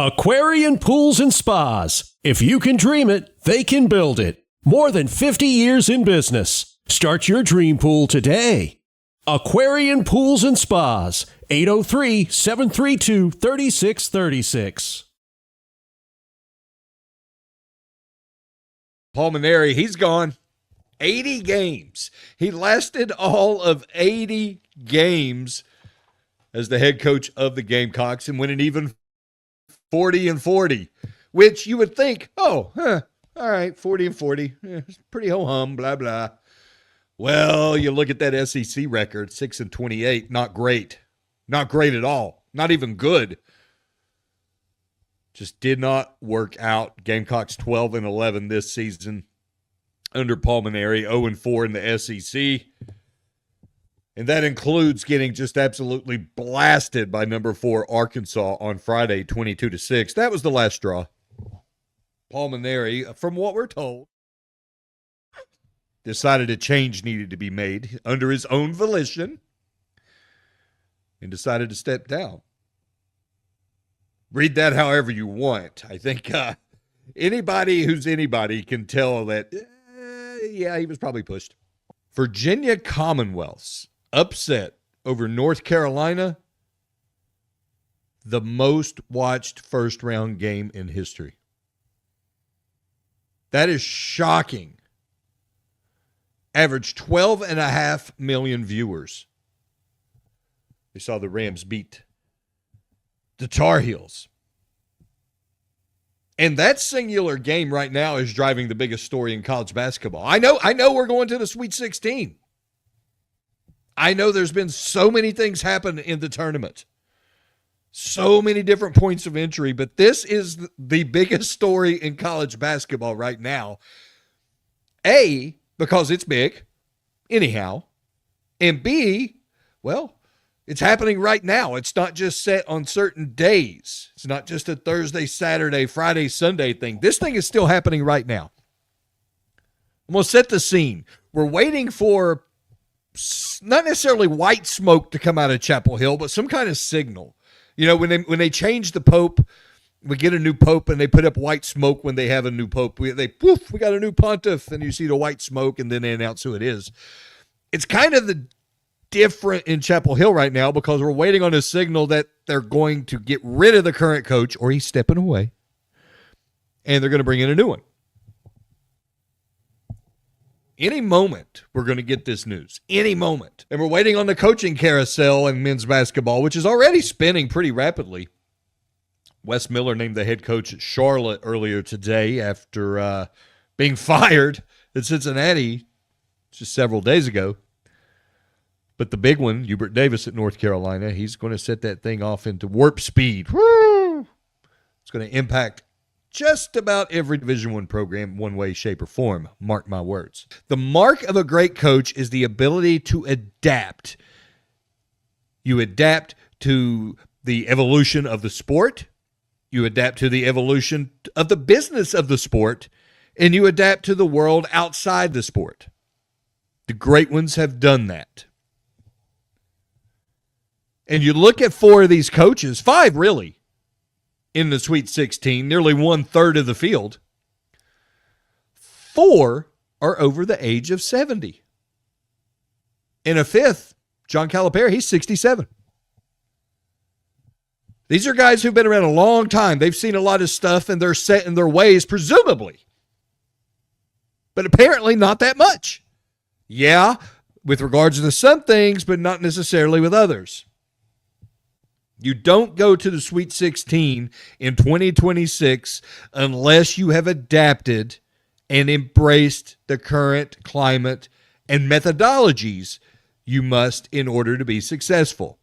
Aquarian Pools and Spas. If you can dream it, they can build it. More than 50 years in business. Start your dream pool today. Aquarian Pools and Spas. 803-732-3636. Paul Mainieri, he's gone. 80 games. He lasted all of 80 games as the head coach of the Gamecocks and went an even 40-40, which you would think, all right, 40-40, it's pretty ho-hum, blah, blah. Well, you look at that SEC record, 6-28, not great. Not great at all. Not even good. Just did not work out. Gamecocks 12-11 this season under Paul Mainieri, 0-4 in the SEC. And that includes getting just absolutely blasted by number 4 Arkansas on Friday, 22-6. That was the last straw. Paul Mainieri, from what we're told, decided a change needed to be made under his own volition and decided to step down. Read that however you want. I think anybody who's anybody can tell that, he was probably pushed. Virginia Commonwealth's upset over North Carolina, the most watched first-round game in history. That is shocking. Averaged 12.5 million viewers. They saw the Rams beat the Tar Heels. And that singular game right now is driving the biggest story in college basketball. I know we're going to the Sweet 16. I know there's been so many things happen in the tournament. So many different points of entry, but this is the biggest story in college basketball right now. A, because it's big, anyhow. And B, well, it's happening right now. It's not just set on certain days. It's not just a Thursday, Saturday, Friday, Sunday thing. This thing is still happening right now. I'm going to set the scene. We're waiting for not necessarily white smoke to come out of Chapel Hill, but some kind of signal. You know, when they change the Pope, we get a new Pope and they put up white smoke when they have a new Pope. We got a new pontiff, and you see the white smoke, and then they announce who it is. It's kind of the different in Chapel Hill right now because we're waiting on a signal that they're going to get rid of the current coach or he's stepping away, and they're going to bring in a new one. Any moment, we're going to get this news. Any moment. And we're waiting on the coaching carousel in men's basketball, which is already spinning pretty rapidly. Wes Miller named the head coach at Charlotte earlier today after being fired at Cincinnati just several days ago. But the big one, Hubert Davis at North Carolina, he's going to set that thing off into warp speed. Woo! It's going to impact just about every Division I program one way, shape, or form. Mark my words. The mark of a great coach is the ability to adapt. You adapt to the evolution of the sport. You adapt to the evolution of the business of the sport. And you adapt to the world outside the sport. The great ones have done that. And you look at 4 of these coaches, 5 really, in the Sweet 16, nearly 1/3 of the field. 4 are over the age of 70. And a 5th, John Calipari, he's 67. These are guys who've been around a long time. They've seen a lot of stuff, and they're set in their ways, presumably. But apparently not that much. Yeah, with regards to some things, but not necessarily with others. You don't go to the Sweet 16 in 2026 unless you have adapted and embraced the current climate and methodologies you must in order to be successful.